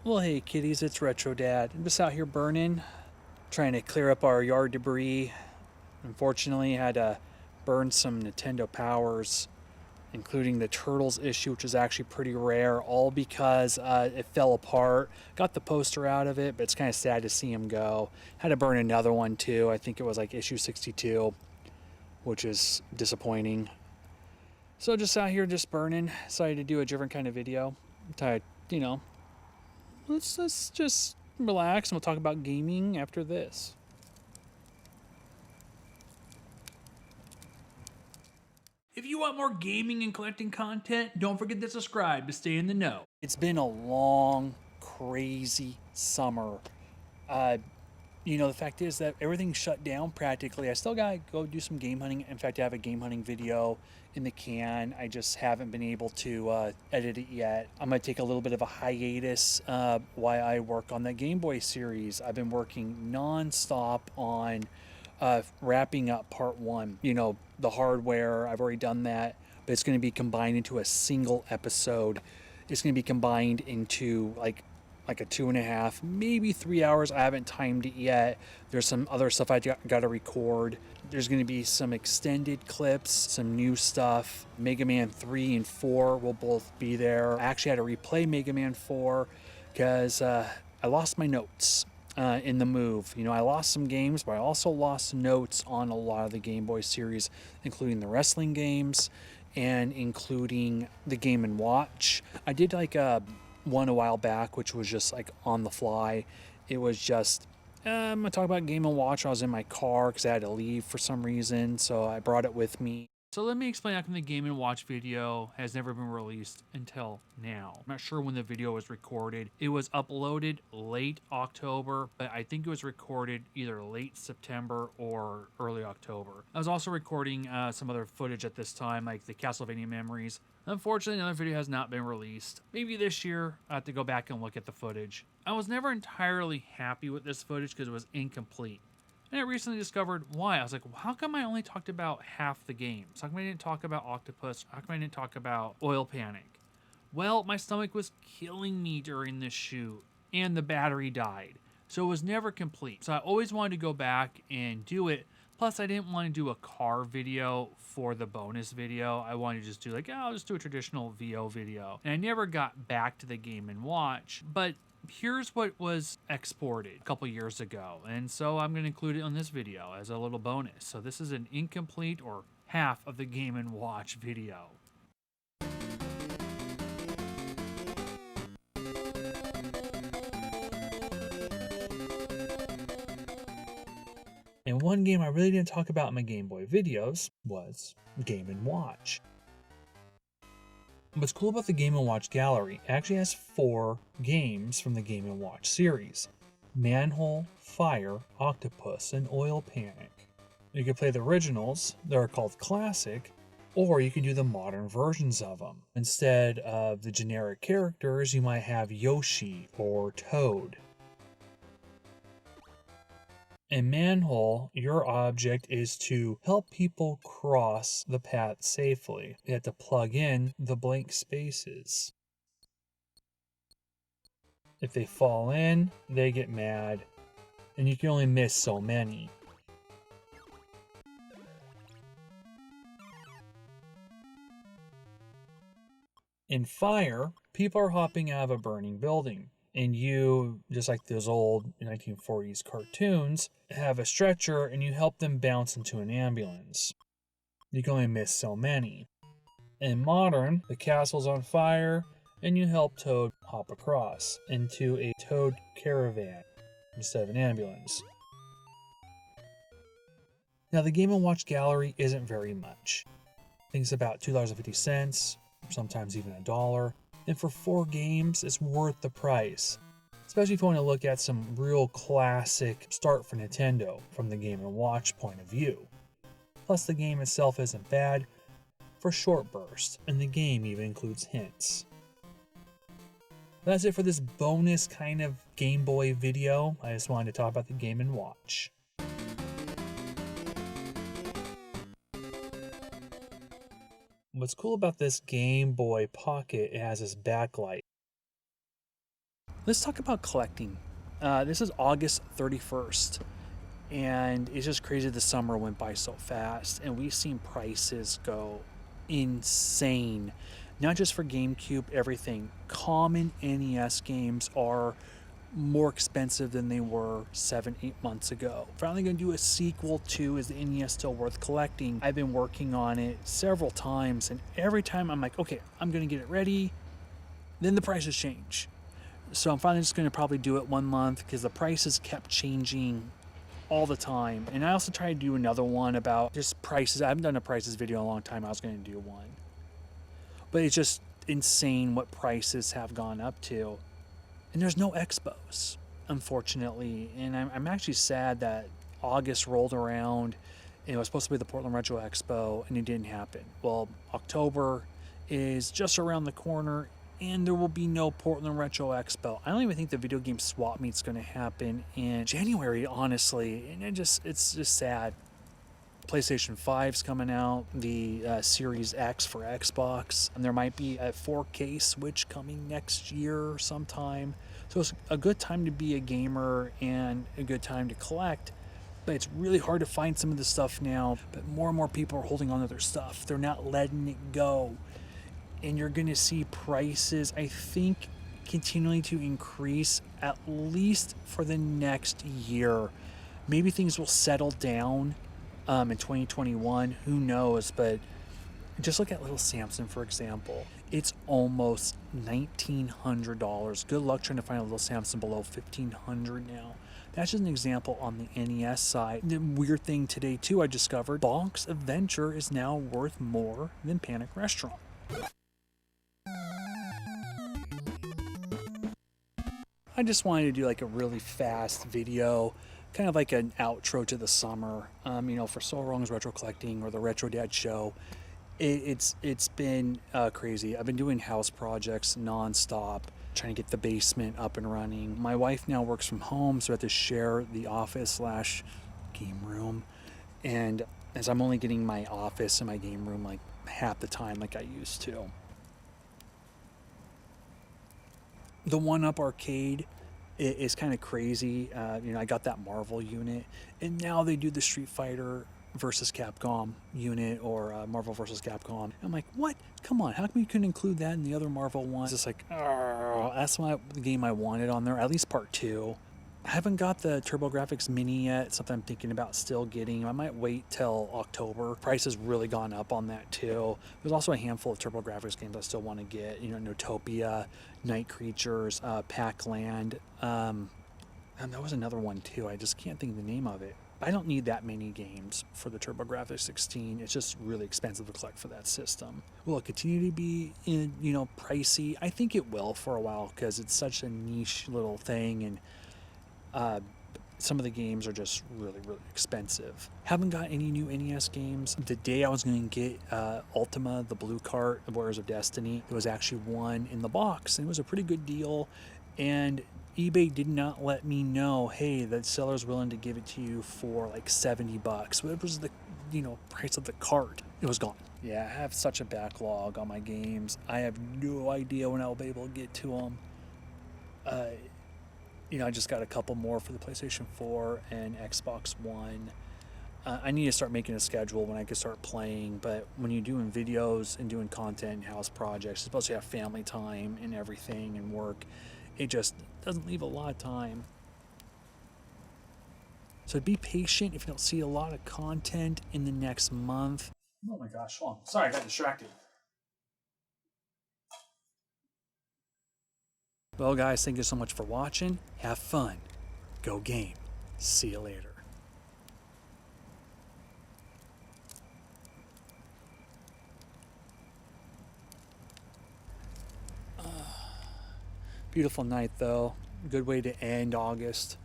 Well, hey kitties, it's Retro Dad. I'm just out here burning, trying to clear up our yard debris. Unfortunately, had to burn some Nintendo Powers, including the Turtles issue, which is actually pretty rare, all because it fell apart. Got the poster out of it, but it's kind of sad to see him go. Had to burn another one too. I think it was like issue 62, which is disappointing. So just out here just burning. Decided to do a different kind of video. You know, let's just relax and we'll talk about gaming after this. If you want more gaming and collecting content, don't forget to subscribe to stay in the know. It's been a long, crazy summer. Uh, the fact is that everything's shut down practically. I still gotta go do some game hunting. In fact, I have a game hunting video in the can. I just haven't been able to edit it yet. I'm gonna take a little bit of a hiatus while I work on that Game Boy series. I've been working non-stop on wrapping up part one. The hardware, I've already done that, but it's going to be combined into a single episode. It's going to be combined into like a 2.5, maybe 3 hours. I haven't timed it yet. There's some other stuff I got to record. There's going to be some extended clips, some new stuff. Mega Man 3 and 4 will both be there. I actually had to replay Mega Man 4 because I lost my notes in the move. I lost some games, but I also lost notes on a lot of the Game Boy series, including the wrestling games and including the Game and Watch. I did like one a while back, which was just like on the fly. It was just I'm gonna talk about Game and Watch. I was in my car because I had to leave for some reason, so I brought it with me. So let me explain how come the Game & Watch video has never been released until now. I'm not sure when the video was recorded. It was uploaded late October, but I think it was recorded either late September or early October. I was also recording some other footage at this time, like the Castlevania Memories. Unfortunately, another video has not been released. Maybe this year I have to go back and look at the footage. I was never entirely happy with this footage because it was incomplete. And I recently discovered why. I was like, well, how come I only talked about half the games? How come I didn't talk about Octopus? How come I didn't talk about Oil Panic? Well, my stomach was killing me during this shoot, and the battery died. So it was never complete. So I always wanted to go back and do it. Plus, I didn't want to do a car video for the bonus video. I wanted to just do I'll just do a traditional VO video. And I never got back to the Game and Watch, but here's what was exported a couple years ago, and so I'm going to include it on this video as a little bonus. So this is an incomplete or half of the Game and Watch video. And one game I really didn't talk about in my Game Boy videos was Game & Watch. What's cool about the Game & Watch gallery, it actually has 4 games from the Game & Watch series. Manhole, Fire, Octopus, and Oil Panic. You can play the originals, that are called Classic, or you can do the modern versions of them. Instead of the generic characters, you might have Yoshi or Toad. In Manhole, your object is to help people cross the path safely. You have to plug in the blank spaces. If they fall in, they get mad, and you can only miss so many. In Fire, people are hopping out of a burning building. And you, just like those old 1940s cartoons, have a stretcher and you help them bounce into an ambulance. You can only miss so many. In Modern, the castle's on fire and you help Toad hop across into a Toad caravan instead of an ambulance. Now the Game & Watch gallery isn't very much. I think it's about $2.50, sometimes even $1. And for 4 games, it's worth the price. Especially if you want to look at some real classic start for Nintendo from the Game & Watch point of view. Plus the game itself isn't bad for short bursts, and the game even includes hints. That's it for this bonus kind of Game Boy video. I just wanted to talk about the Game & Watch. What's cool about this Game Boy Pocket, it has this backlight. Let's talk about collecting. This is August 31st, and it's just crazy the summer went by so fast, and we've seen prices go insane. Not just for GameCube, everything. Common NES games are more expensive than they were 7, 8 months ago. Finally gonna do a sequel to Is the NES Still Worth Collecting? I've been working on it several times, and every time I'm like, okay, I'm gonna get it ready, then the prices change. So I'm finally just gonna probably do it 1 month because the prices kept changing all the time. And I also tried to do another one about just prices. I haven't done a prices video in a long time. I was gonna do one. But it's just insane what prices have gone up to. And there's no expos, unfortunately. And I'm actually sad that August rolled around and it was supposed to be the Portland Retro Expo and it didn't happen. Well, October is just around the corner and there will be no Portland Retro Expo. I don't even think the video game swap meet's going to happen in January, honestly. And it's just sad. PlayStation 5's coming out, the Series X for Xbox, and there might be a 4K Switch coming next year sometime. So it's a good time to be a gamer and a good time to collect, but it's really hard to find some of the stuff now. But more and more people are holding on to their stuff. They're not letting it go. And you're going to see prices, I think, continuing to increase at least for the next year. Maybe things will settle down in 2021, who knows, but just look at Little Samson, for example. It's almost $1,900. Good luck trying to find a Little Samson below $1,500 now. That's just an example on the NES side. The weird thing today, too, I discovered Bonk's Adventure is now worth more than Panic Restaurant. I just wanted to do like a really fast video, kind of like an outro to the summer. For So Wrong's Retro Collecting or the Retro Dad Show. It's been crazy. I've been doing house projects nonstop, trying to get the basement up and running. My wife now works from home, so I have to share the office/game room. And as I'm only getting my office and my game room like half the time like I used to. The One-Up Arcade is kind of crazy. I got that Marvel unit, and now they do the Street Fighter versus Capcom unit or Marvel versus Capcom. I'm like, what? Come on, how come you couldn't include that in the other Marvel ones? It's like, that's the game I wanted on there, at least part 2. I haven't got the TurboGrafx Mini yet. It's something I'm thinking about still getting. I might wait till October. Price has really gone up on that too. There's also a handful of TurboGrafx games I still want to get. Notopia, Night Creatures, Pac-Land. And there was another one too. I just can't think of the name of it. I don't need that many games for the TurboGrafx 16. It's just really expensive to collect for that system. Will it continue to be, pricey? I think it will for a while because it's such a niche little thing, and some of the games are just really, really expensive. Haven't got any new NES games. The day I was going to get Ultima, the blue cart of Warriors of Destiny, there was actually one in the box, and it was a pretty good deal. And eBay did not let me know, hey, the seller's willing to give it to you for like $70. What was the, price of the cart? It was gone. Yeah, I have such a backlog on my games. I have no idea when I'll be able to get to them. I just got a couple more for the PlayStation 4 and Xbox One. I need to start making a schedule when I can start playing, but when you're doing videos and doing content and house projects, you're supposed to have family time and everything and work. It just doesn't leave a lot of time. So be patient if you don't see a lot of content in the next month. Oh my gosh, hold on. Sorry, I got distracted. Well, guys, thank you so much for watching. Have fun. Go game. See you later. Beautiful night, though. Good way to end August.